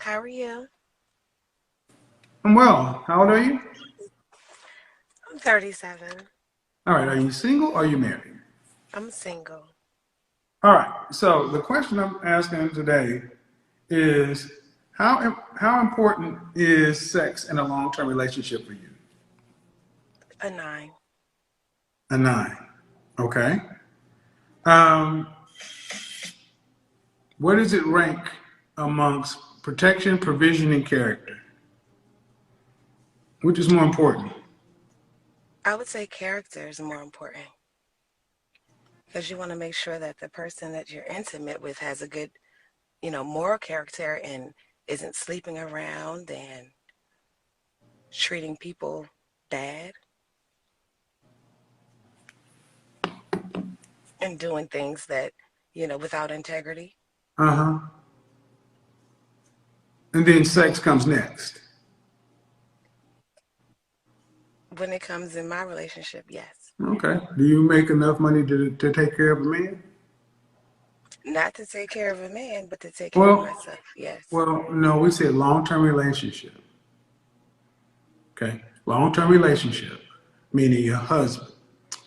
How are you? I'm well. How old are you? I'm 37. All right. Are you single or are you married? I'm single. All right. So the question I'm asking today is how important is sex in a long-term relationship for you? A 9. A nine. Okay. Um, where does it rank amongst protection, provision, and character? Which is more important? I would say character is more important because you want to make sure that the person that you're intimate with has a good, moral character and isn't sleeping around and treating people bad and doing things that, without integrity. Uh-huh. And then sex comes next. When it comes in my relationship, yes. Okay. Do you make enough money to take care of a man? Not to take care of a man, but to take care of Well, myself, yes. no, we said long-term relationship. Okay, long-term relationship, meaning your husband.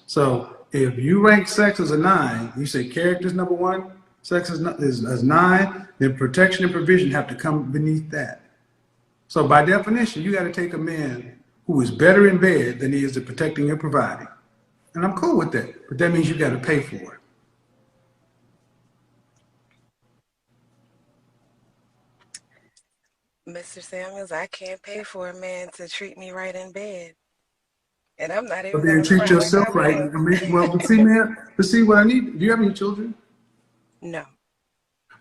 So if you rank sex as a nine, you say character is number one, sex is nine, then protection and provision have to come beneath that. So by definition, you got to take a man who is better in bed than he is at protecting and providing. And I'm cool with that, but that means you got to pay for it. Mr. Samuels, I can't pay for a man to treat me right in bed. And I'm not But even then gonna treat front like I yourself right. will. Well, but see, man, but see what I need. Do you have any children? No.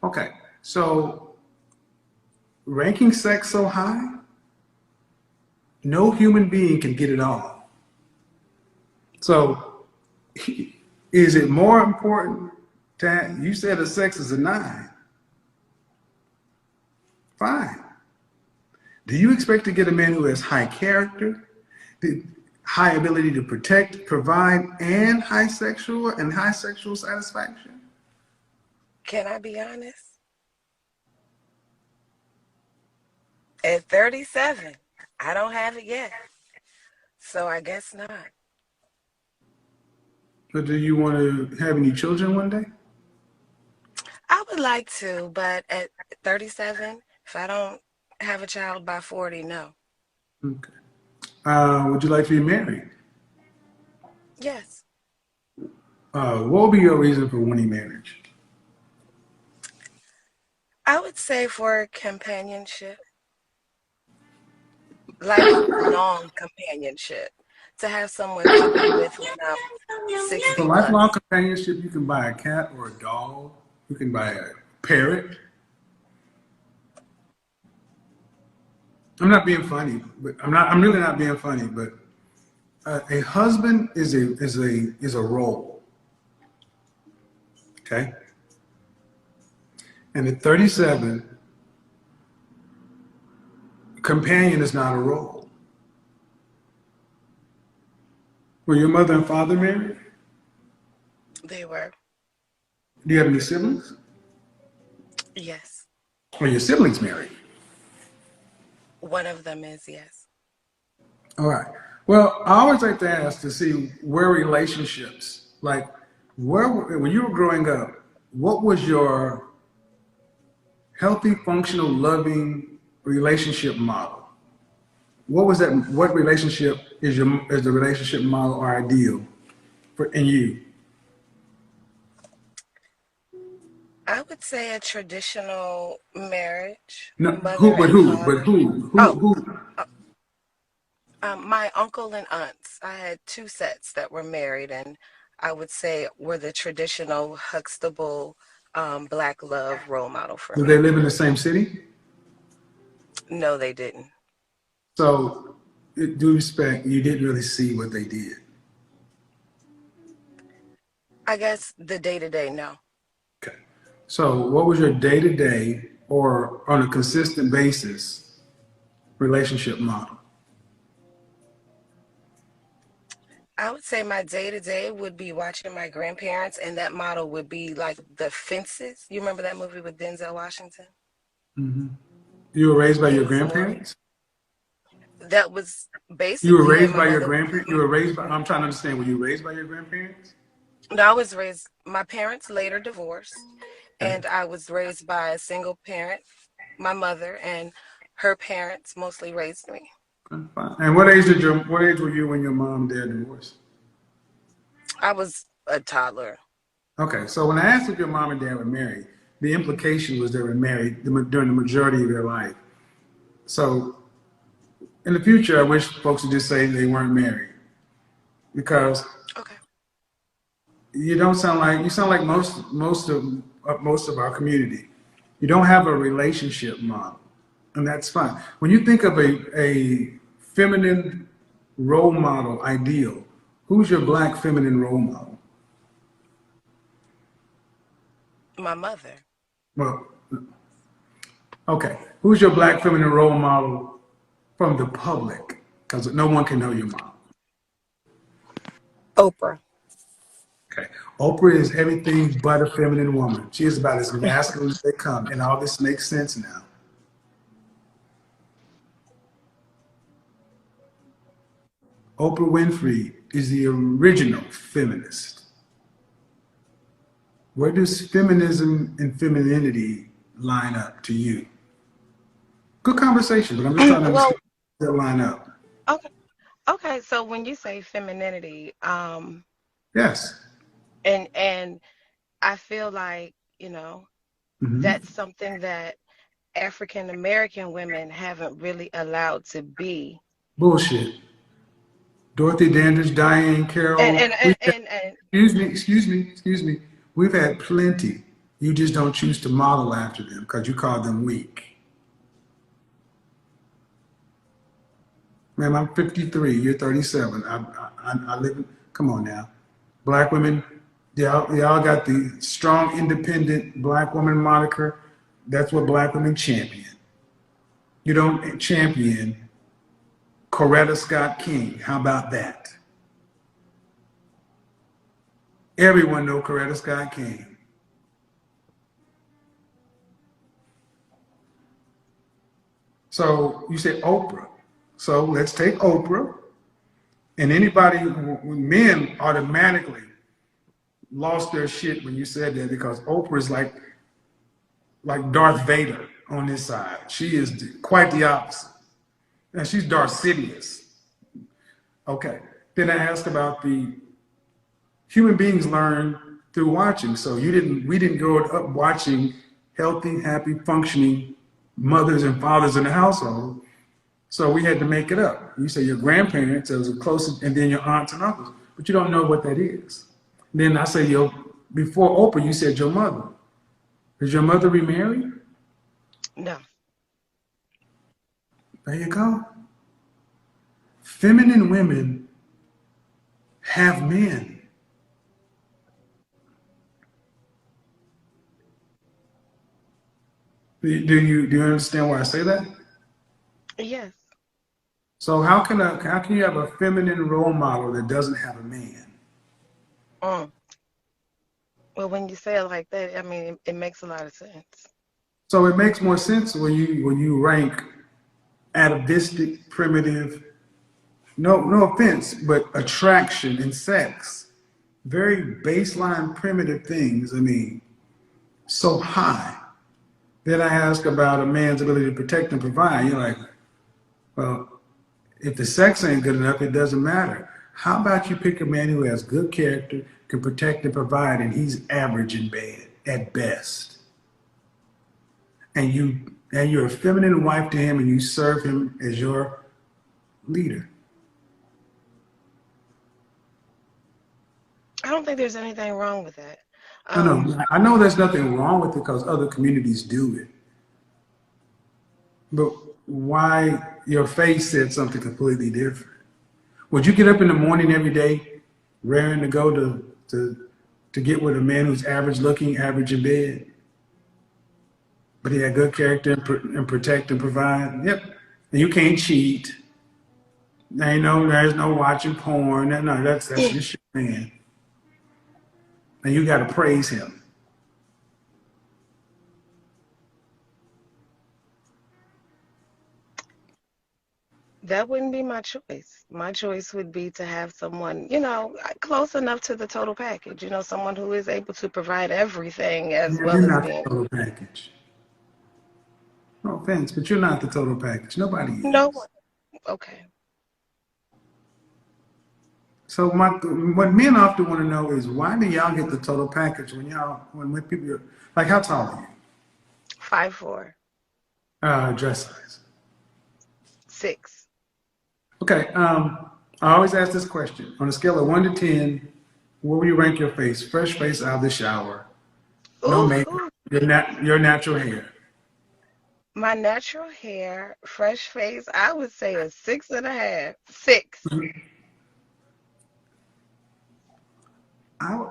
Okay, so ranking sex so high, no human being can get it all. So, is it more important to, you said the sex is a nine. Fine. Do you expect to get a man who has high character, the high ability to protect, provide, and high sexual satisfaction? Can I be honest? At 37, I don't have it yet. So I guess not. But do you want to have any children one day? I would like to, but at 37, if I don't have a child by 40, no. Okay. Would you like to be married? Yes. What would be your reason for wanting marriage? I would say for companionship, lifelong companionship, to have someone to be with when I'm For 60 lifelong plus. companionship, you can buy a cat or a dog. You can buy a parrot. I'm not being funny, but I'm not. I'm really not being funny. But a husband is a role. Okay, and at 37, companion is not a role. Were your mother and father married? They were. Do you have any siblings? Yes. Are your siblings married? One of them is yes. All right. Well, I always like to ask to see where relationships, like when you were growing up, what was your healthy, functional, loving relationship model? What was that? What relationship is the relationship model or ideal for in you? I would say a traditional marriage, No, mother and father. Oh, who? uh, my uncle and aunts. I had two sets that were married, and I would say were the traditional Huxtable black love role model for Do they me. live in the same city? No, they didn't. So, due respect, you didn't really see what they did. I guess the day to day, no. Okay. So, what was your day to day or on a consistent basis relationship model? I would say my day to day would be watching my grandparents, and that model would be like The Fences. You remember that movie with Denzel Washington? Hmm. You were raised by He your was more. grandparents? That was You were basically it. raised My by your mother. grandparents? You were raised by, I'm trying to understand, were you raised by your grandparents? No, I was raised. My parents later divorced, Okay, and I was raised by a single parent. My mother and her parents mostly raised me. okay, fine. And what age were you when your mom and dad divorced? I was a toddler. Okay, so when I asked if your mom and dad were married, the implication was they were married during the majority of their life. So in the future, I wish folks would just say they weren't married because Okay. you sound like most of our community. You don't have a relationship model, and that's fine. When you think of a feminine role model ideal, who's your black feminine role model? My mother. Well, okay, who's your black feminine role model from the public? Because no one can know your mom. Oprah. Okay, Oprah is everything but a feminine woman. She is about as masculine as they come, and all this makes sense now. Oprah Winfrey is the original feminist. Where does feminism and femininity line up to you? Good conversation, but I'm just trying to Well, understand how that line up. okay. Okay, so when you say femininity, Yes. and I feel like, Hmm. that's something that African American women haven't really allowed to be. Bullshit. Dorothy Dandridge, Diane And Carroll. and and and, and Excuse me. We've had plenty. You just don't choose to model after them because you call them weak. Ma'am, I'm 53. You're 37. I live. Come on now. Black women, y'all got the strong, independent black woman moniker. That's what black women champion. You don't champion Coretta Scott King. How about that? Everyone know Coretta Scott King. So you said Oprah. So let's take Oprah. And anybody, men automatically lost their shit when you said that because Oprah is like Darth Vader on this side. She is quite the opposite. And she's Darth Sidious. Okay. Then I asked about the human beings learn through watching. So we didn't grow up watching healthy, happy, functioning mothers and fathers in the household. So we had to make it up. You say your grandparents, it was the closest, and then your aunts and uncles, but you don't know what that is. Then I say before Oprah, you said your mother. Is your mother remarried? no. There you go. Feminine women have men. Do you understand why I say that? Yes. So how can you have a feminine role model that doesn't have a man? Mm. Well, when you say it like that, I mean, it makes a lot of sense. So it makes more sense when you rank atavistic, primitive, no offense, but attraction and sex, very baseline primitive things. I mean, so high. Then I ask about a man's ability to protect and provide. You're like, well, if the sex ain't good enough, it doesn't matter. How about you pick a man who has good character, can protect and provide, and he's average in bed at best, and you're a feminine wife to him, and you serve him as your leader. I don't think there's anything wrong with that. Um, I know there's nothing wrong with it because other communities do it, but why your face said something completely different? Would you get up in the morning every day, raring to go to get with a man who's average looking, average in bed, but he had good character and protect and provide? Yep. And you can't cheat. There's no watching porn. No, that's just your man. And you got to praise him. That wouldn't be my choice. My choice would be to have someone, close enough to the total package, someone who is able to provide everything as Man, you're well as not the being. total package. No offense, but you're not the total package. Nobody No is. one. Okay. So what men often want to know is why do y'all get the total package when people are, like, how tall are 5'4", you? Dress size. 6. Okay. I always ask this question on a scale of 1 to 10. Where will you rank your face? Fresh face out of the shower, no Ooh, makeup, ooh. your natural hair. My natural hair, fresh face, I would say a 6.5. 6.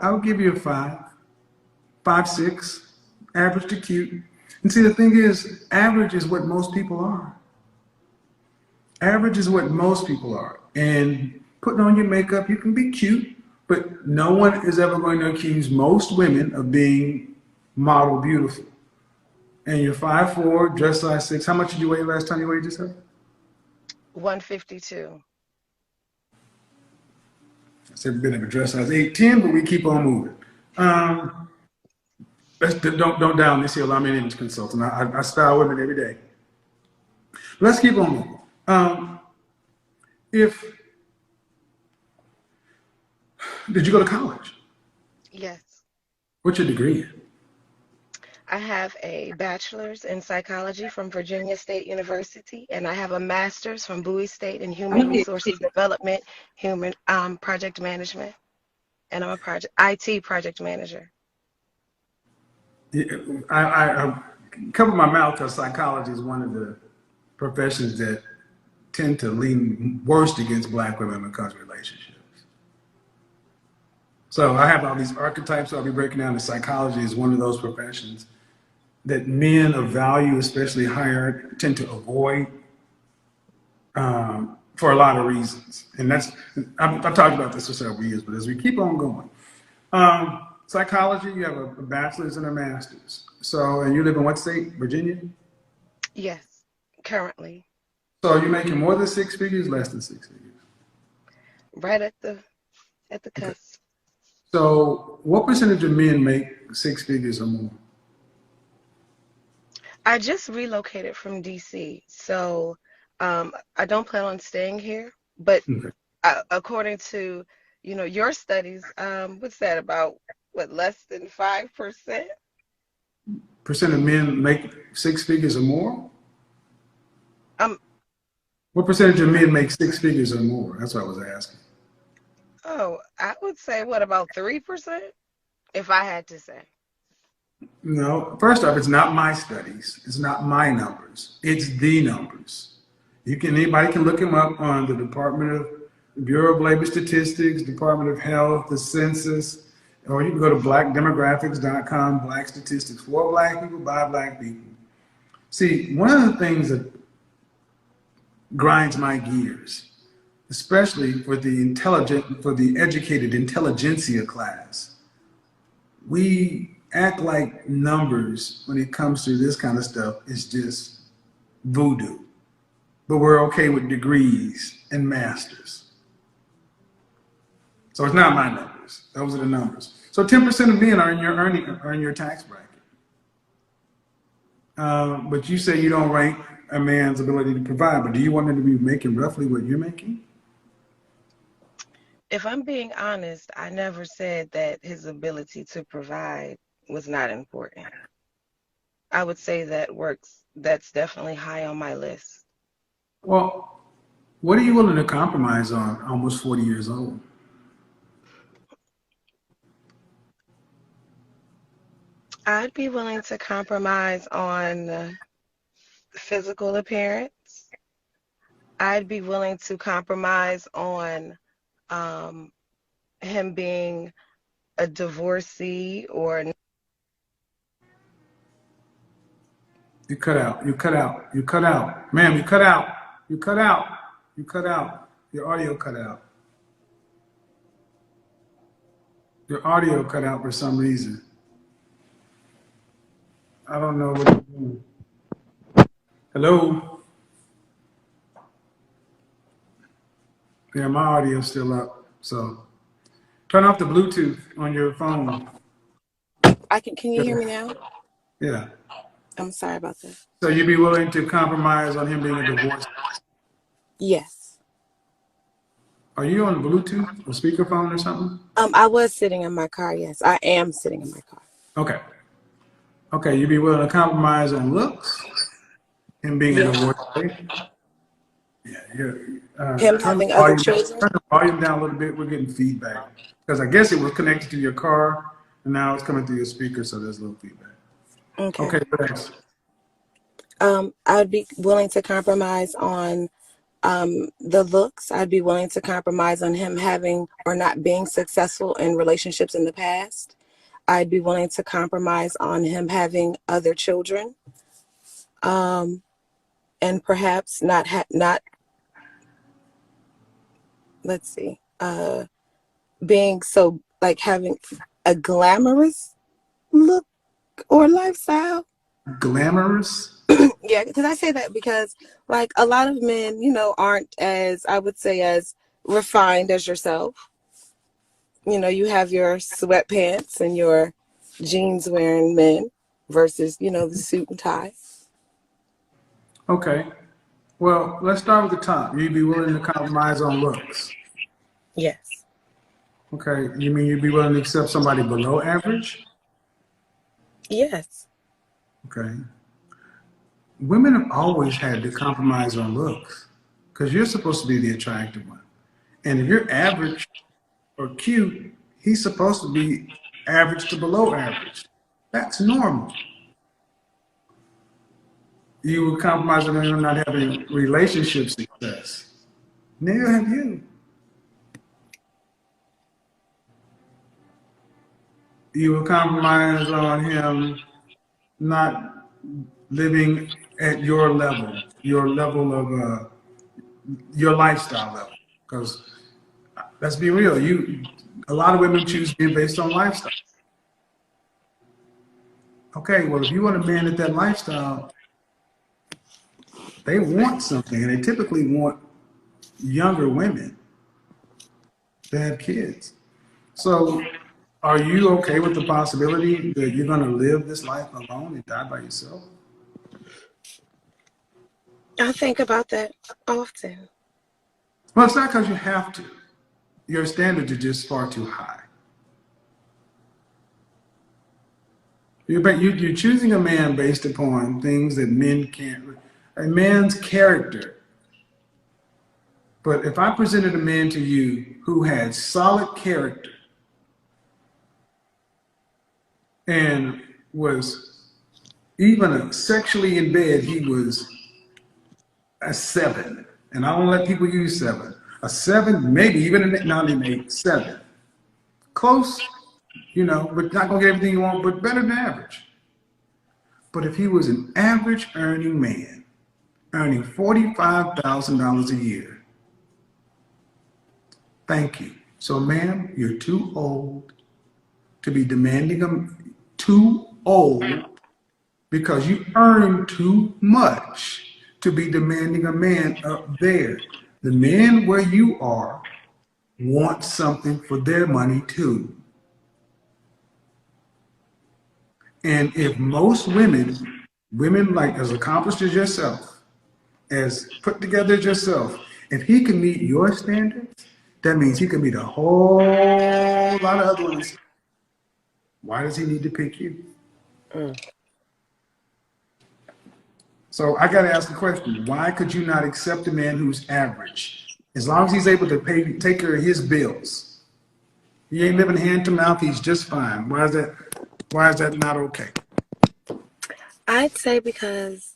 I'll give you a 5, 5, 6, average to cute. And see, the thing is, average is what most people are. Average is what most people are. And putting on your makeup, you can be cute, but no one is ever going to accuse most women of being model beautiful. And you're 5'4", dress size 6. How much did you weigh last time you weighed yourself? 152. I said we've been at a dress size 8'10", but we keep on moving. Um, don't down this hill. I'm an image consultant. I style women every day. Let's keep on moving. If Did you go to college? Yes. What's your degree in? I have a bachelor's in psychology from Virginia State University, and I have a master's from Bowie State in human resources development, human project management, and I'm a IT project manager. I cover my mouth because psychology is one of the professions that tend to lean worst against black women when it comes to relationships. So I have all these archetypes. I'll be breaking down the psychology is one of those professions that men of value, especially higher, tend to avoid for a lot of reasons. And I've talked about this for several years, but as we keep on going, psychology, you have a bachelor's and a master's. So, and you live in what state? Virginia? Yes, currently, So are you making more than 6 figures, less than 6 figures? right at the Okay. cusp. So what percentage of men make 6 figures or more? I just relocated from DC, so I don't plan on staying here. But Okay. according to, your studies, what's that about? What, less than 5%? Percent of men make 6 figures or more? Um, What percentage of men make 6 figures or more? That's what I was asking. oh, I would say what about 3%, if I had to say. No, first off, it's not my studies. It's not my numbers. It's the numbers. Anybody can look them up on the Department of Bureau of Labor Statistics, Department of Health, the census, or you can go to blackdemographics.com, black statistics for black people, by black people. See, one of the things that grinds my gears, especially for the educated intelligentsia class, we act like numbers when it comes to this kind of stuff is just voodoo. But we're okay with degrees and masters. So it's not my numbers. Those are the numbers. So 10% of men are in your tax bracket. But you say you don't rank a man's ability to provide. But do you want him to be making roughly what you're making? If I'm being honest, I never said that his ability to provide was not important. I would say that's definitely high on my list. Well, what are you willing to compromise on almost 40 years old? I'd be willing to compromise on physical appearance. I'd be willing to compromise on um, him being a divorcee or You cut out. You cut out. You cut out. Ma'am, you cut out. You cut out. You cut out. Your audio cut out. Your audio cut out for some reason. I don't know what you're doing. Hello? Yeah, my audio's still up. So turn off the Bluetooth on your phone. Can you hear me now? Yeah. I'm sorry about that. So you'd be willing to compromise on him being a divorce? Yes. Are you on Bluetooth or speakerphone or something? I was sitting in my car. Yes, I am sitting in my car. Okay. Okay, you'd be willing to compromise on looks, him being a Yeah. divorcee? Yeah, you're, Him having other children. turn the volume down a little bit. We're getting feedback because I guess it was connected to your car and now it's coming through your speaker, so there's a little feedback. Okay. Okay, thanks. I'd be willing to compromise on the looks. I'd be willing to compromise on him having or not being successful in relationships in the past. I'd be willing to compromise on him having other children, and perhaps not. Let's see, being so like having a glamorous look or lifestyle. Glamorous? Yeah, because I say that because like a lot of men, aren't as I would say as refined as yourself. You have your sweatpants and your jeans wearing men versus, the suit and tie. Okay. Well, let's start with the top. You'd be willing to compromise on looks. Yes. Okay. You mean you'd be willing to accept somebody below average? Yes. Okay. Women have always had to compromise on looks because you're supposed to be the attractive one. And if you're average or cute, he's supposed to be average to below average. That's normal. You would compromise on him not having relationship success. Neither have you. You would compromise on him not living at your level of your lifestyle level. Because let's be real, a lot of women choose men based on lifestyle. Okay, well, if you want a man at that lifestyle, they want something, and they typically want younger women to have kids. So, are you okay with the possibility that you're going to live this life alone and die by yourself? I think about that often. Well, it's not because you have to. Your standards are just far too high. You're choosing a man based upon things that men can't. A man's character. But if I presented a man to you who had solid character and was even sexually in bed, he was a 7. And I don't let people use 7. A 7, maybe even not an 8, 7. Close, but not gonna get everything you want, but better than average. But if he was an average earning man, earning $45,000 a year, thank you. So, ma'am, you're too old to be demanding too old because you earn too much to be demanding a man up there. The men where you are want something for their money too. And if most women like as accomplished as yourself, as put together as yourself, if he can meet your standards, that means he can meet a whole lot of other ones. Why does he need to pick you? Mm. So I got to ask the question, why could you not accept a man who's average? As long as he's able to take care of his bills. He ain't living hand to mouth, he's just fine. Why is that not okay? I'd say because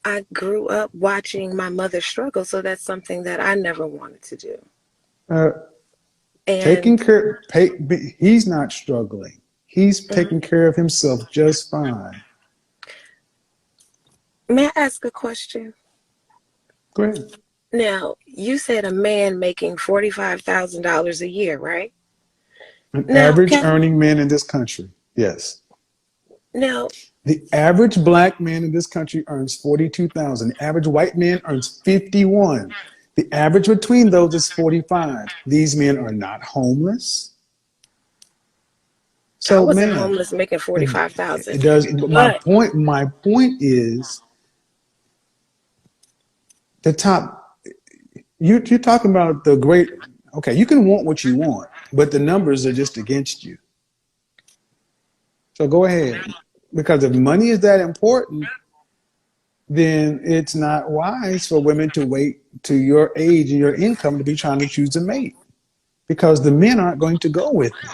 I grew up watching my mother struggle, so that's something that I never wanted to do. Uh, And he's not struggling. He's mhm. taking care of himself just fine. May I ask a question? Go ahead. Now, you said a man making $45,000 a year, right? An Now, average earning man in this country, yes. now, The average black man in this country earns 42,000. The average white man earns 51. The average between those is 45. These men are not homeless. I So, wasn't man, homeless making it 45,000. does. But my But point, my point is the top. You're talking about the great. Okay, you can want what you want, but the numbers are just against you. So go ahead, because if money is that important, then it's not wise for women to wait to your age and your income to be trying to choose a mate, because the men aren't going to go with it.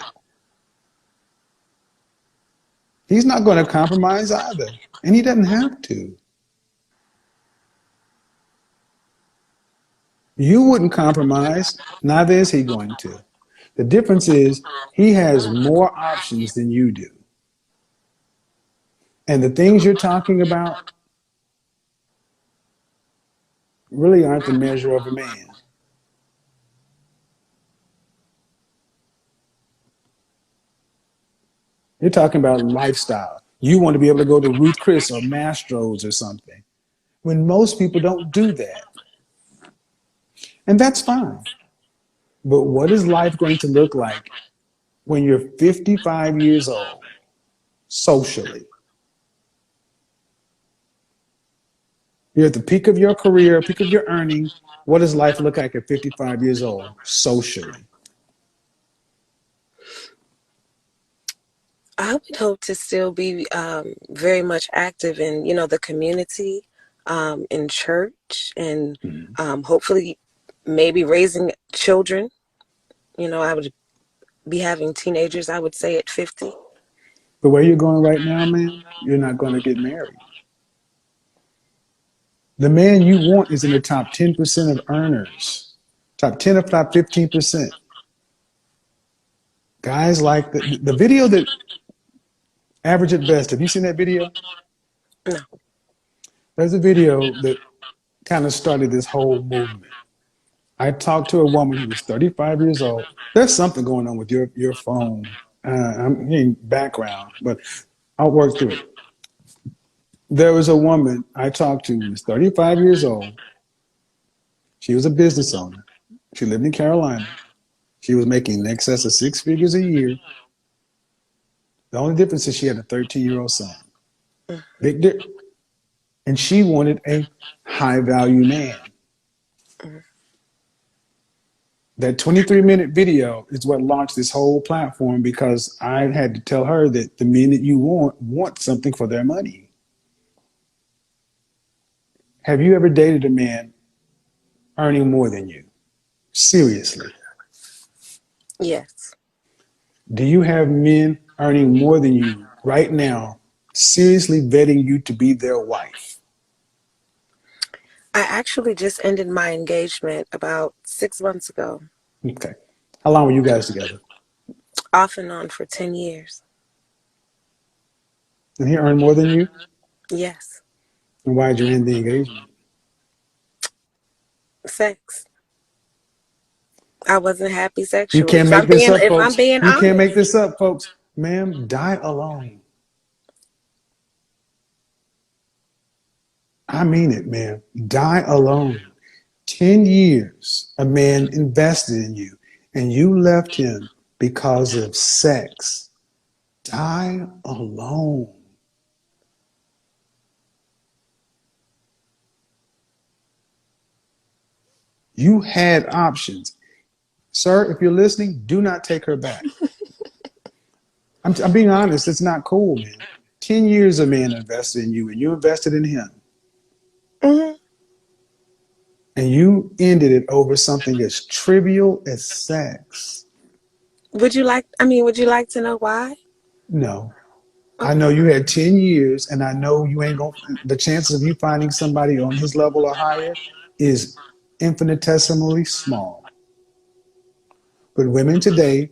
He's not going to compromise either, and he doesn't have to. You wouldn't compromise, neither is he going to. The difference is he has more options than you do. And the things you're talking about really aren't the measure of a man. You're talking about lifestyle. You want to be able to go to Ruth Chris or Mastro's or something, when most people don't do that. And that's fine. But what is life going to look like when you're 55 years old, socially? You're at the peak of your career, peak of your earning. What does life look like at 55 years old, socially? I would hope to still be very much active in, the community, in church, and hopefully maybe raising children. I would be having teenagers, I would say, at 50. The way you're going right now, man, you're not going to get married. The man you want is in the top 10% of earners, top 10 or top 15%. Guys like the video that average at best. Have you seen that video? No. There's a video that kind of started this whole movement. I talked to a woman who was 35 years old. There's something going on with your phone. I'm hearing background, but I'll work through it. There was a woman I talked to who was 35 years old. She was a business owner. She lived in Carolina. She was making in excess of 6 figures a year. The only difference is she had a 13-year-old son. Big di- and she wanted a high value man. That 23-minute video is what launched this whole platform, because I had to tell her that the men that you want something for their money. Have you ever dated a man earning more than you? Seriously. Yes. Do you have men earning more than you right now, seriously vetting you to be their wife? I actually just ended my engagement about 6 months ago, Okay. How long were you guys together? off and on for 10 years. And he earned more than you? Yes. And why did you end the engagement? Sex. I wasn't happy You sexually. can't If make I'm this being up, if I'm folks. being You can't make honest. this up, folks. Ma'am, die alone. I mean it, man. Die alone. 10 years a man invested in you, and you left him because of sex. Die alone. You had options. Sir, if you're listening, do not take her back. I'm being honest. It's not cool, man. 10 years a man invested in you, and you invested in him. Hmm. And you ended it over something as trivial as sex. Would you like to know why? No. I Okay. know you had 10 years, and I know you ain't going to, the chances of you finding somebody on his level or higher is infinitesimally small. But women today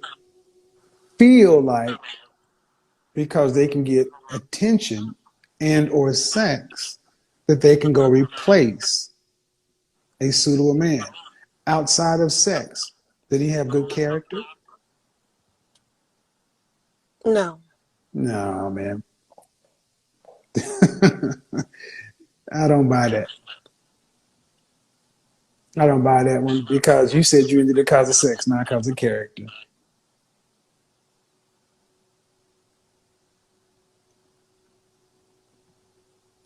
feel like because they can get attention and or sex that they can go replace a suitable man outside of sex. Did he have good character? No. No, man. I don't buy that. I don't buy that one because you said you ended it because of sex, not because of character.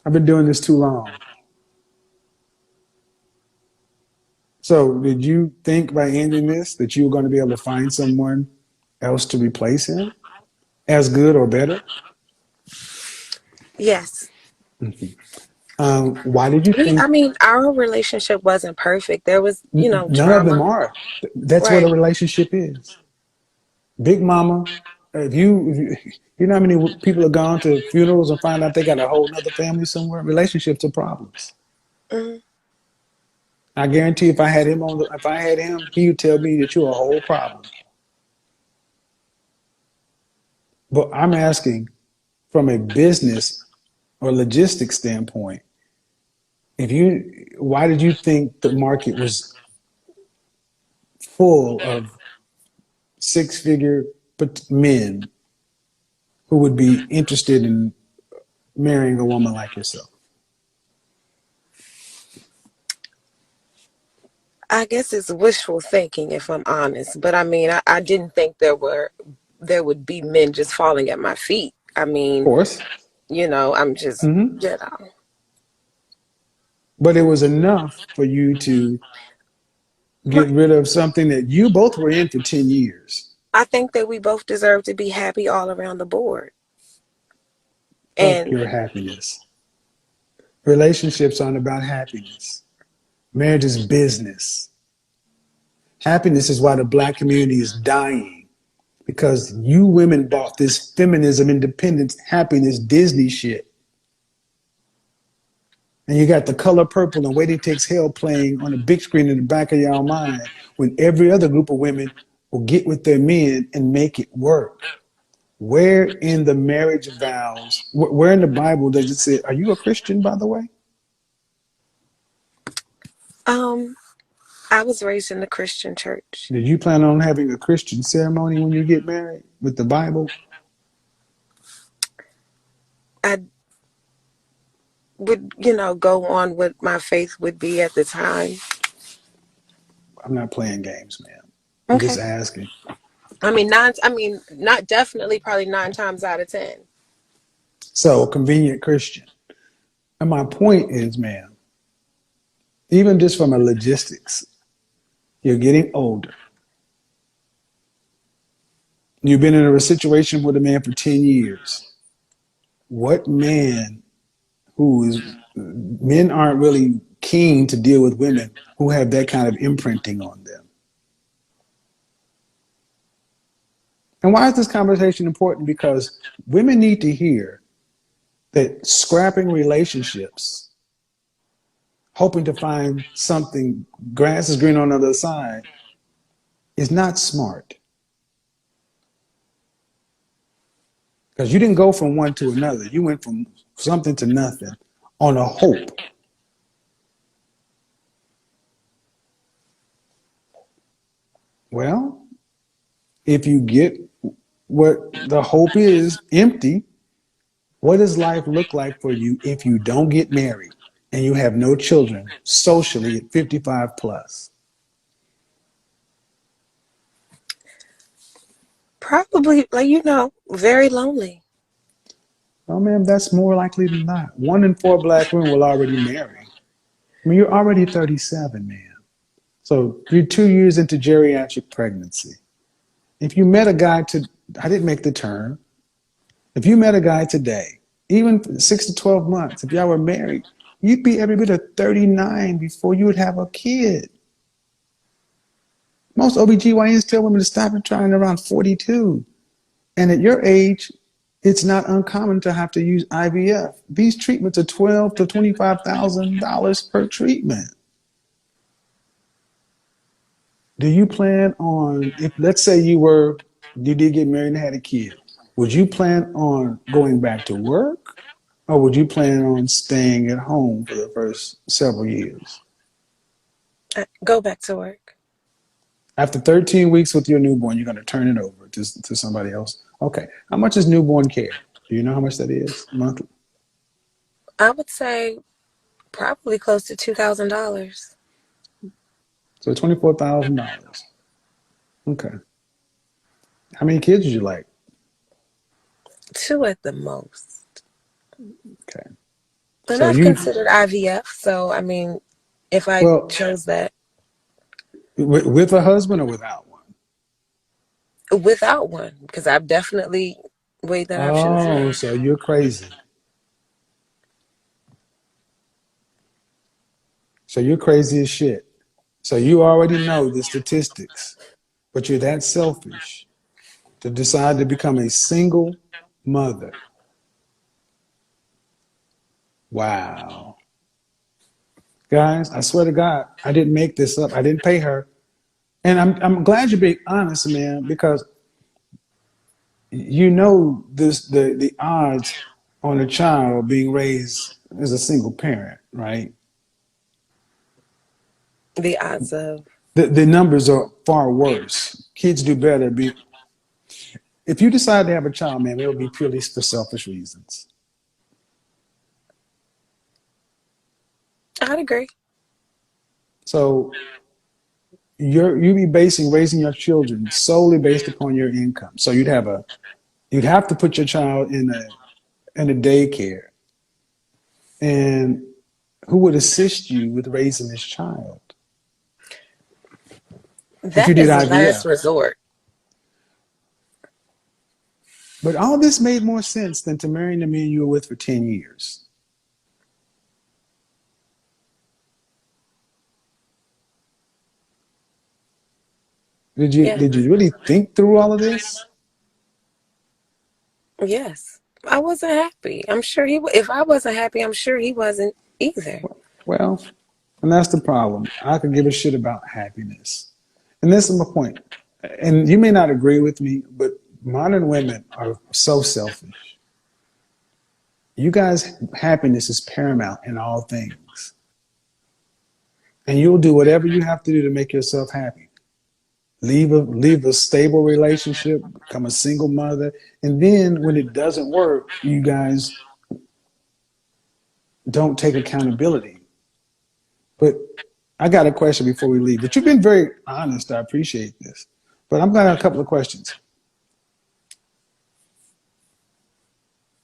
I've been doing this too long. So, did you think by ending this that you were going to be able to find someone else to replace him as good or better? Yes. Why did you I think mean, our relationship wasn't perfect. There was, none of them drama. are? That's what a Right. relationship is. Big Mama, you know how many people have gone to funerals and find out they got a whole nother family somewhere? Relationships are problems. Hmm. I guarantee if I had him, he would tell me that you're a whole problem. But I'm asking from a business or logistics standpoint, why did you think the market was full of six-figure men who would be interested in marrying a woman like yourself? I guess it's wishful thinking, if I'm honest. But I mean, I didn't think there would be men just falling at my feet. I Of mean, course. I'm just, Hmm. you know. But it was enough for you to get Right. rid of something that you both were in for 10 years. I think that we both deserve to be happy all around the board. Fuck And your happiness. Relationships aren't about happiness. Marriage is business. Happiness is why the black community is dying because you women bought this feminism, independence, happiness, Disney shit. And you got the color purple and Waiting Takes Hell playing on a big screen in the back of your mind when every other group of women will get with their men and make it work. Where in the marriage vows, where in the Bible does it say, are you a Christian, by the way? um, I was raised in the Christian church. Did you plan on having a Christian ceremony when you get married with the Bible? I would, go on what my faith would be at the time. I'm not playing games, man. I'm just Okay. asking. Not definitely, probably 9 times out of 10. So, convenient Christian. And my point is, man, even just from a logistics, you're getting older. You've been in a situation with a man for 10 years. What man men aren't really keen to deal with women who have that kind of imprinting on them. And why is this conversation important? Because women need to hear that scrapping relationships, hoping to find something, grass is green on the other side, is not smart. Because you didn't go from one to another. You went from something to nothing on a hope. Well, if you get what the hope is empty, what does life look like for you if you don't get married and you have no children socially at 55 plus? Probably, like, very lonely. Oh man, that's more likely than not. One in four black women will already marry. I mean, you're already 37, man. So you're 2 years into geriatric pregnancy. If you met a guy I didn't make the term. If you met a guy today, even 6 to 12 months, if y'all were married, you'd be every bit of 39 before you would have a kid. Most OBGYNs tell women to stop trying around 42. And at your age, it's not uncommon to have to use IVF. These treatments are $12,000 to $25,000 per treatment. Do you plan on, if let's say you did get married and had a kid, would you plan on going back to work or would you plan on staying at home for the first several years? Go back to work. After 13 weeks with your newborn, you're going to turn it over to somebody else. Okay. How much is newborn care? Do you know how much that is monthly? I would say probably close to $2,000. So $24,000. Okay. How many kids would you like? Two at the most. Okay. And So I've you, considered IVF, so I mean, if I well, chose that with a husband or without one? without one, because I've definitely weighed that option as Oh, well. so you're crazy. So you're crazy as shit. So you already know the statistics, but you're that selfish to decide to become a single mother. Wow. Guys, I swear to God, I didn't make this up. I didn't pay her. And I'm glad you're being honest, man, because you know the odds on a child being raised as a single parent, right? The odds of The numbers are far worse. Kids do better. If you decide to have a child, man, it'll be purely for selfish reasons. I'd agree. So you be basing raising your children solely based upon your income. So you'd have to put your child in a daycare, and who would assist you with raising this child if you That did is a last IVF? resort. But all this made more sense than to marrying the man you were with for 10 years. Yeah. Did you really think through all of this? Yes. I wasn't happy. I'm sure if I wasn't happy, I'm sure he wasn't either. Well, and that's the problem. I could give a shit about happiness. And this is my point. And you may not agree with me, but modern women are so selfish. You guys' happiness is paramount in all things. And you'll do whatever you have to do to make yourself happy. Leave a stable relationship, become a single mother, and then when it doesn't work, you guys don't take accountability. But I got a question before we leave. But you've been very honest. I appreciate this. But I'm got a couple of questions.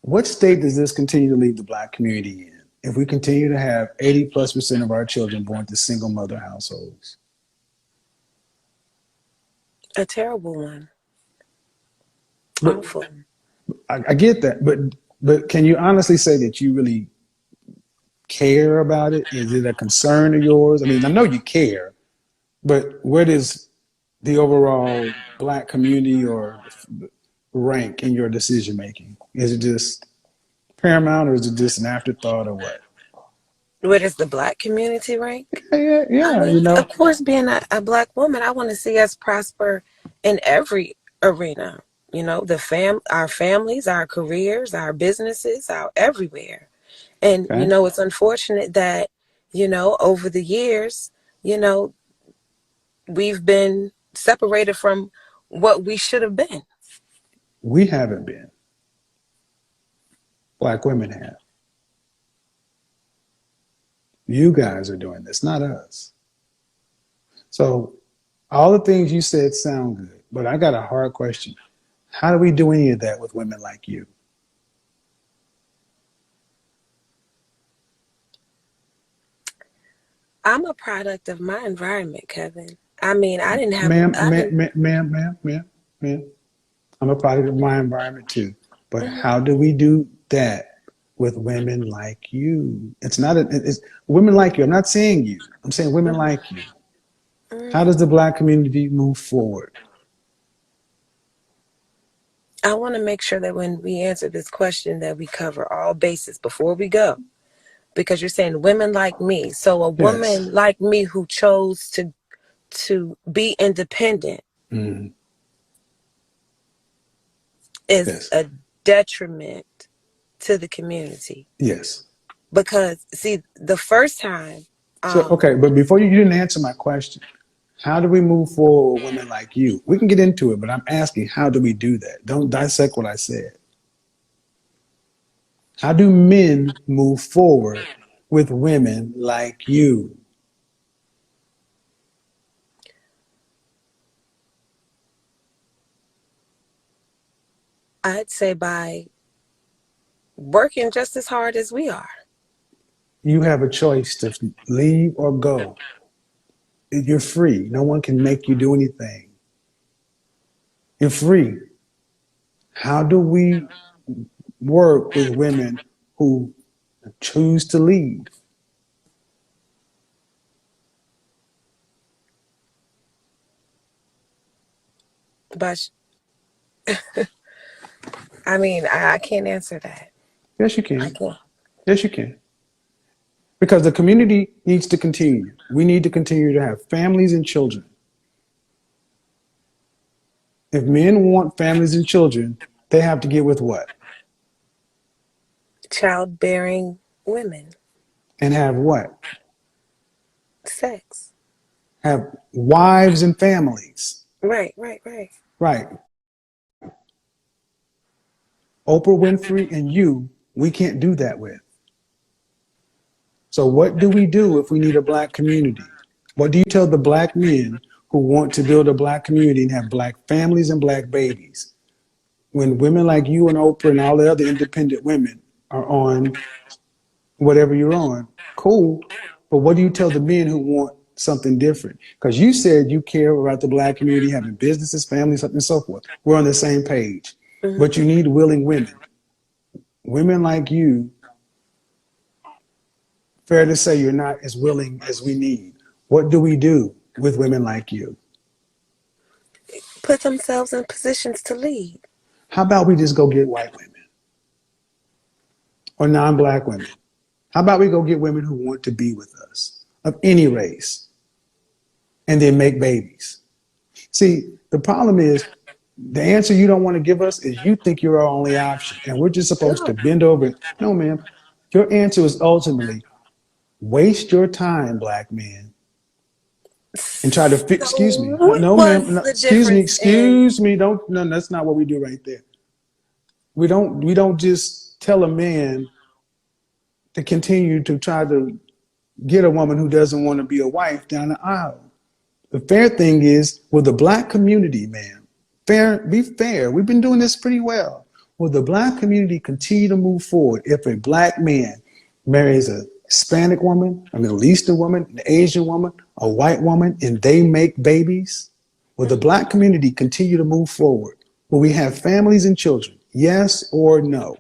What state does this continue to leave the black community in if we continue to have 80+% of our children born to single mother households? A terrible one. But Awful. I get that. But can you honestly say that you really care about it? Is it a concern of yours? I mean, I know you care, but where does the overall black community or rank in your decision making? Is it just paramount or is it just an afterthought or what? Where does the black community rank? I Yeah, mean, of course, being a black woman, I want to see us prosper in every arena. You know, our families, our careers, our businesses, our everywhere. And, okay. it's unfortunate that, over the years, you know, we've been separated from what we should have been. We haven't been. Black women have. You guys are doing this, not us. So all the things you said sound good, but I got a hard question. How do we do any of that with women like you? I'm a product of my environment, Kevin. I mean, I didn't have, Ma'am, I ma'am, didn't, ma'am, ma'am, ma'am, ma'am, ma'am. I'm a product of my environment too. But mhm, how do we do that with women like you? It's women like you. I'm not saying you. I'm saying women mhm, like you. mhm. How does the black community move forward? I want to make sure that when we answer this question that we cover all bases before we go. Because you're saying women like me. So a Yes. woman like me who chose to be independent Mm, is yes. a detriment to the community. Yes. Because see, the first time, So, um, okay, but before you didn't answer my question. How do we move forward with women like you? We can get into it, but I'm asking, how do we do that? Don't dissect what I said. How do men move forward with women like you? I'd say by working just as hard as we are. You have a choice to leave or go. You're free. No one can make you do anything. You're free. How do we work with women who choose to leave? But I mean, I can't answer that. Yes, you I can. can't. Yes, you can. Because the community needs to continue. We need to continue to have families and children. If men want families and children, they have to get with what? Childbearing women, And have what? sex. Have wives and families. Right, right, right. Right. Oprah Winfrey and you, we can't do that with. So what do we do if we need a black community? What do you tell the black men who want to build a black community and have black families and black babies? When women like you and Oprah and all the other independent women are on whatever you're on, cool. But what do you tell the men who want something different? Because you said you care about the black community, having businesses, families, and so forth. We're on the same page. Mm-hmm. But you need willing women. Women like you, fair to say you're not as willing as we need. What do we do with women like you? Put themselves in positions to lead. How about we just go get white women or non-black women? How about we go get women who want to be with us of any race and then make babies? See, the problem is the answer you don't want to give us is you think you're our only option and we're just supposed to No. bend over. No, ma'am. Your answer is ultimately waste your time, black men, and try to fix, So excuse me. what No, ma'am. was No, the difference in excuse me. Don't, no, that's not what we do right there. We don't just tell a man to continue to try to get a woman who doesn't want to be a wife down the aisle. The fair thing is, with the black community, man, be fair. We've been doing this pretty well. Will the black community continue to move forward if a black man marries a Hispanic woman, a Middle Eastern woman, an Asian woman, a white woman, and they make babies? Will the black community continue to move forward? Will we have families and children? Yes or no?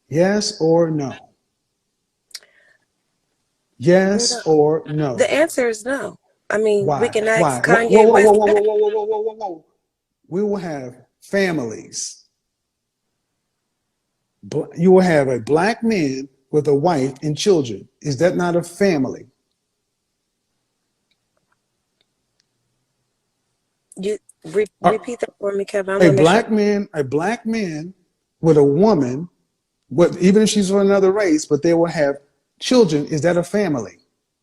Yes or no? no? Yes or The no? answer is no. I mean, we Why? can ask Why? Whoa, whoa, Kanye whoa, whoa, West whoa, that. whoa, whoa, whoa, whoa, whoa, whoa. We will have families. You will have a black man with a wife and children. Is that not a family? You Or repeat that for me, Kevin. I want to make sure. a black man with a woman, even if she's from another race, but they will have children. Is that a family?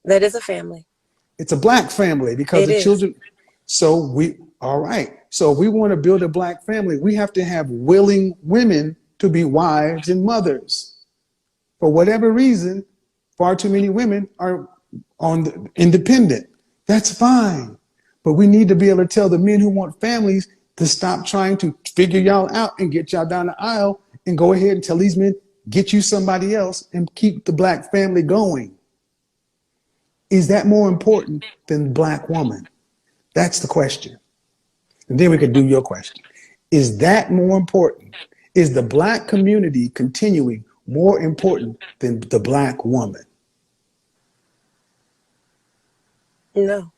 That is a family. It's a black family because It the is. children. All right. So if we want to build a black family, we have to have willing women to be wives and mothers. For whatever reason, far too many women are independent. That's fine. But we need to be able to tell the men who want families to stop trying to figure y'all out and get y'all down the aisle and go ahead and tell these men, get you somebody else and keep the black family going. Is that more important than the black woman? That's the question. And then we could do your question. Is that more important? Is the black community continuing more important than the black woman? No.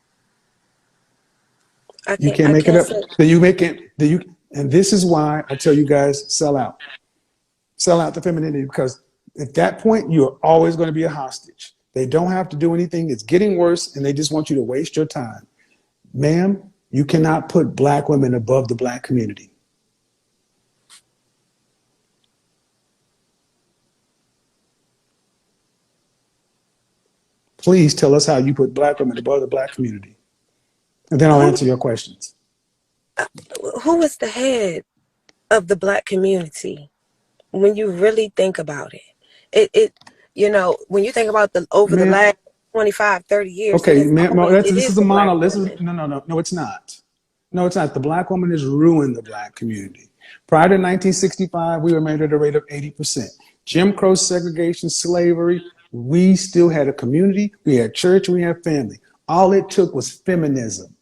I You can't. can't I make it can't up. say. Then you make it. And this is why I tell you guys, sell out the femininity, because at that point you're always going to be a hostage. They don't have to do anything. It's getting worse, and they just want you to waste your time, ma'am. You cannot put black women above the black community. Please tell us how you put black women above the black community, and then I'll Who answer your questions. who is the head of the black community when you really think about it? It when you think about the over the Man, last 25, 30 years, okay, man, it this is is a the black mono. This is woman. no, it's not. No, it's not. The black woman has ruined the black community. Prior to 1965, we were married at a rate of 80%. Jim Crow, segregation, slavery, we still had a community, we had church, we had family. All it took was feminism.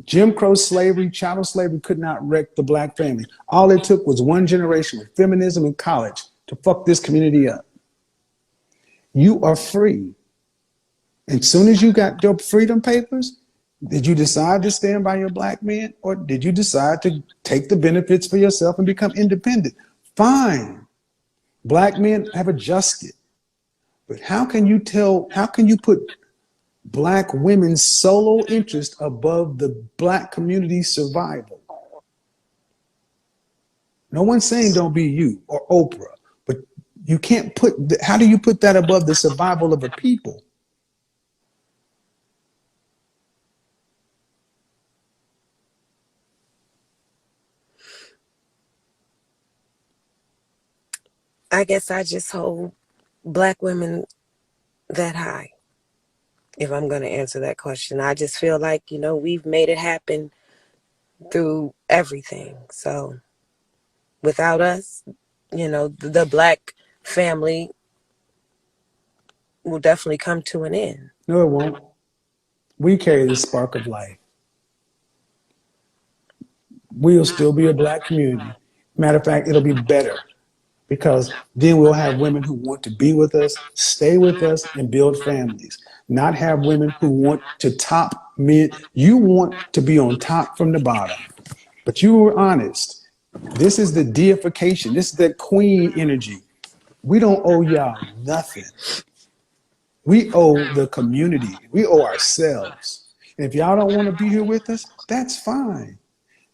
Jim Crow slavery, chattel slavery could not wreck the black family. All it took was one generation of feminism in college to fuck this community up. You are free. As soon as you got your freedom papers, did you decide to stand by your black man, or did you decide to take the benefits for yourself and become independent? Fine. Black men have adjusted. But how can you put black women's solo interest above the black community's survival? No one's saying don't be you or Oprah, but you can't how do you put that above the survival of a people? I guess I just hold black women that high. If I'm going to answer that question, I just feel like, we've made it happen through everything. So without us, the black family will definitely come to an end. No, it won't. We carry the spark of life. We'll still be a black community. Matter of fact, it'll be better because then we'll have women who want to be with us, stay with us, and build families. Not have women who want to top men. You want to be on top from the bottom, but you were honest. This is the deification. This is that queen energy. We don't owe y'all nothing. We owe the community. We owe ourselves. And if y'all don't want to be here with us, that's fine.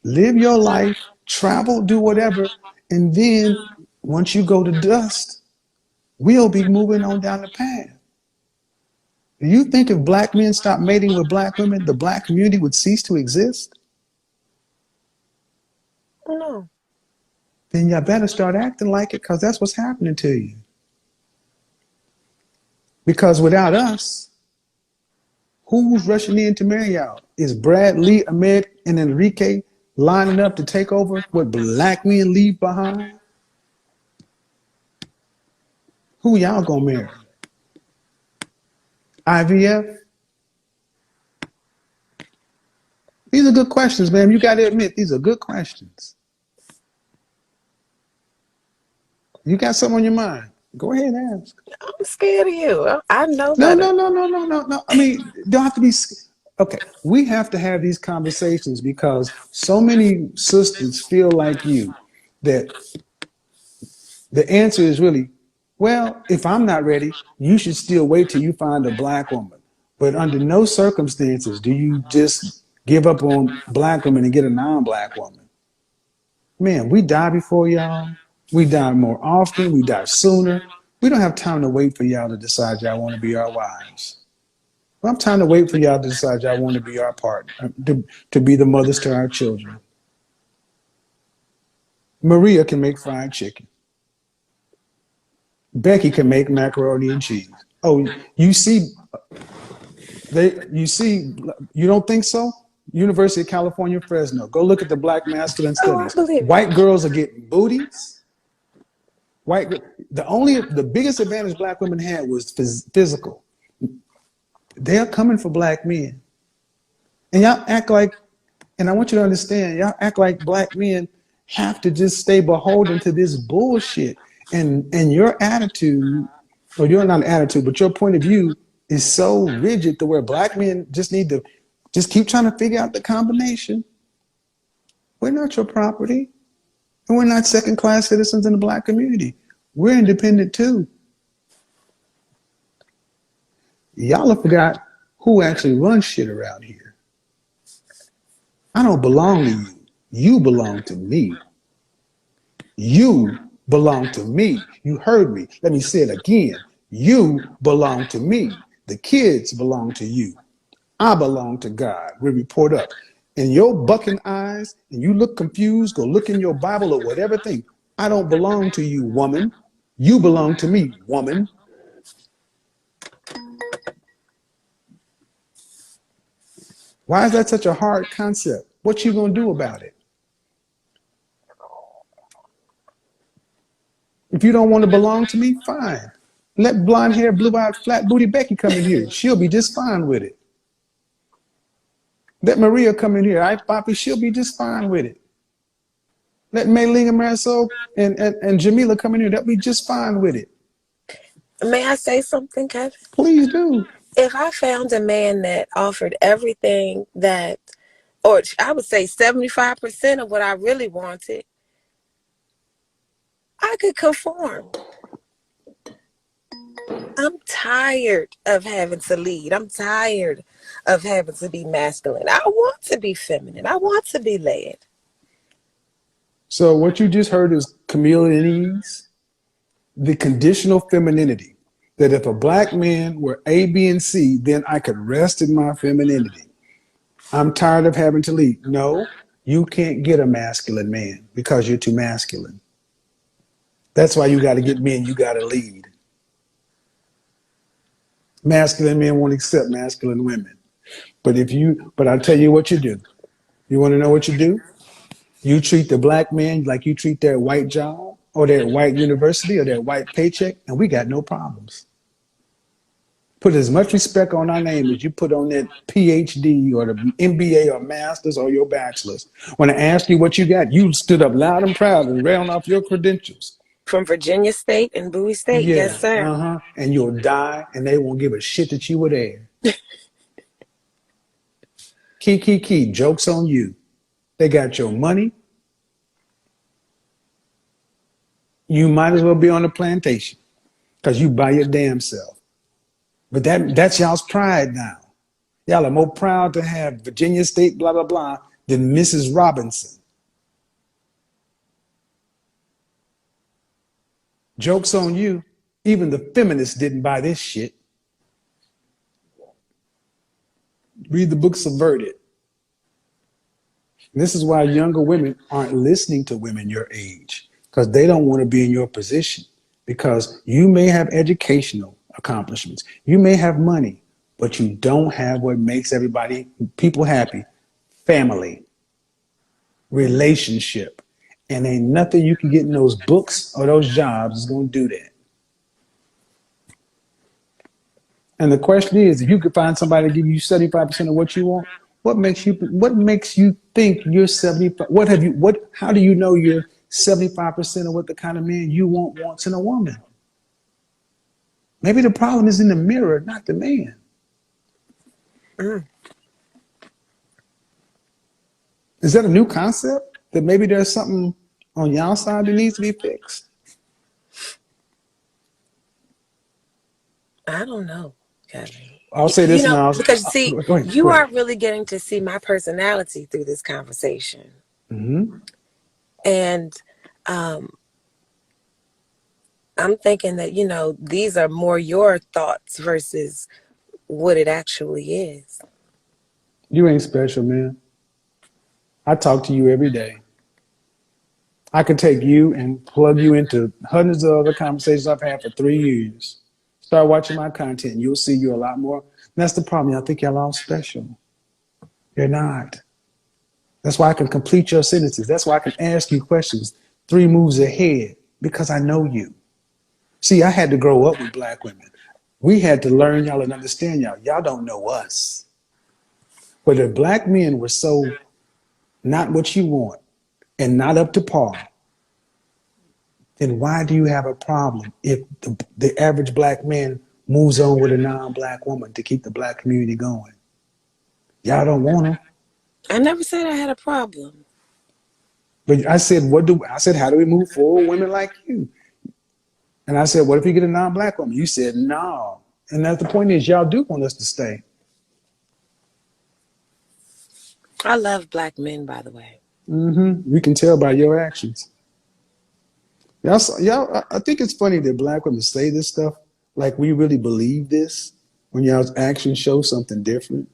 Live your life, travel, do whatever. And then once you go to dust, we'll be moving on down the path. Do you think if black men stopped mating with black women, the black community would cease to exist? No. Then y'all better start acting like it, because that's what's happening to you. Because without us, who's rushing in to marry y'all? Is Brad, Lee, Ahmed, and Enrique lining up to take over what black men leave behind? Who y'all gonna marry? IVF? These are good questions, man. You got to admit, these are good questions. You got something on your mind? Go ahead and ask. I'm scared of you. I know No, better. no. I mean, don't have to be. Okay, we have to have these conversations because so many sisters feel like you that the answer is really, well, if I'm not ready, you should still wait till you find a black woman. But under no circumstances do you just give up on black women and get a non-black woman. Man, we die before y'all. We die more often. We die sooner. We don't have time to wait for y'all to decide y'all want to be our wives. We don't have time to wait for y'all to decide y'all want to be our partner, to be the mothers to our children. Maria can make fried chicken. Becky can make macaroni and cheese. Oh, you don't think so? University of California, Fresno. Go look at the Black Masculine Oh, I Studies. believe it. White girls are getting booties. The biggest advantage black women had was physical. They're coming for black men. And y'all act like, and I want you to understand, y'all act like black men have to just stay beholden to this bullshit. And your attitude, or your not attitude, but your point of view is so rigid to where black men just need to just keep trying to figure out the combination. We're not your property. And we're not second-class citizens in the black community. We're independent too. Y'all have forgot who actually runs shit around here. I don't belong to you. You belong to me. You belong to me. You heard me. Let me say it again. You belong to me. The kids belong to you. I belong to God. We report up. And your bucking eyes, and you look confused, go look in your Bible or whatever thing. I don't belong to you, woman. You belong to me, woman. Why is that such a hard concept? What you gonna do about it? If you don't want to belong to me, fine. Let blonde hair, blue eyed, flat booty Becky come in here. She'll be just fine with it. Let Maria come in here. I Poppy, she'll be just fine with it. Let Mayling and Marisol and Jamila come in here. They'll be just fine with it. May I say something, Kevin? Please do. If I found a man that offered everything that, or I would say 75% of what I really wanted, I could conform. I'm tired of having to lead. I'm tired of having to be masculine. I want to be feminine. I want to be led. So what you just heard is chameleonese, the conditional femininity. That if a black man were A, B, and C, then I could rest in my femininity. I'm tired of having to lead. No, you can't get a masculine man because you're too masculine. That's why you got to get men, you got to lead. Masculine men won't accept masculine women. But I'll tell you what you do. You want to know what you do? You treat the black man like you treat their white job or their white university or their white paycheck, and we got no problems. Put as much respect on our name as you put on that PhD or the MBA or master's or your bachelor's. When I asked you what you got, you stood up loud and proud and ran off your credentials. From Virginia State and Bowie State, yes, Yeah, sir. And you'll die, and they won't give a shit that you were there. Key, joke's on you. They got your money. You might as well be on the plantation because you by your damn self. But that's y'all's pride now. Y'all are more proud to have Virginia State, blah, blah, blah, than Mrs. Robinson. Joke's on you. Even the feminists didn't buy this shit. Read the book Subverted. And this is why younger women aren't listening to women your age, because they don't want to be in your position. Because you may have educational accomplishments, you may have money, but you don't have what makes people happy: family, relationship. And ain't nothing you can get in those books or those jobs is going to do that. And the question is, if you could find somebody to give you 75% of what you want, what makes you think you're 75? How do you know you're 75% of what the kind of man you wants in a woman? Maybe the problem is in the mirror, not the man. Is that a new concept? That maybe there's something on y'all side that needs to be fixed? I don't know, Kevin. I'll say this now. Because see, go ahead. you are really getting to see my personality through this conversation. Mm-hmm. And I'm thinking that, these are more your thoughts versus what it actually is. You ain't special, man. I talk to you every day. I could take you and plug you into hundreds of other conversations I've had for 3 years. Start watching my content, and you'll see you're a lot more. And that's the problem. Y'all think y'all all special. You're not. That's why I can complete your sentences. That's why I can ask you questions 3 moves ahead, because I know you. See, I had to grow up with black women. We had to learn y'all and understand y'all. Y'all don't know us. But if black men were so not what you want and not up to par, then why do you have a problem if the average black man moves on with a non-black woman to keep the black community going? Y'all don't want them. I never said I had a problem. But I said, how do we move forward with women like you? And I said, what if you get a non-black woman? You said, no. And that's the point is, y'all do want us to stay. I love black men, by the way. Mm-hmm. We can tell by your actions. Y'all, I think it's funny that black women say this stuff like we really believe this when y'all's actions show something different.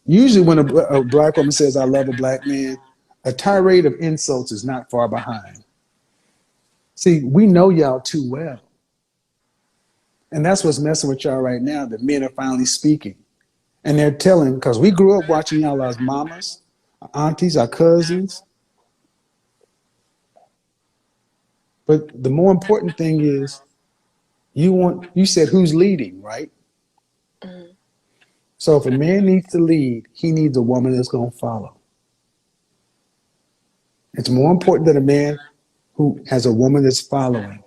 Usually when a black woman says, I love a black man, a tirade of insults is not far behind. See, we know y'all too well. And that's what's messing with y'all right now, that men are finally speaking. And they're telling, because we grew up watching y'all as mamas, our aunties, our cousins. But the more important thing is you said who's leading, right? Mhm. So if a man needs to lead, he needs a woman that's going to follow. It's more important that a man who has a woman that's following.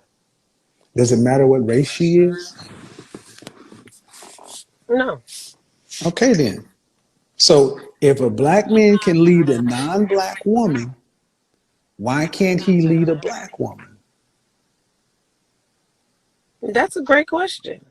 Does it matter what race she is? No. Okay, then. So if a black man can lead a non black woman, why can't he lead a black woman? That's a great question.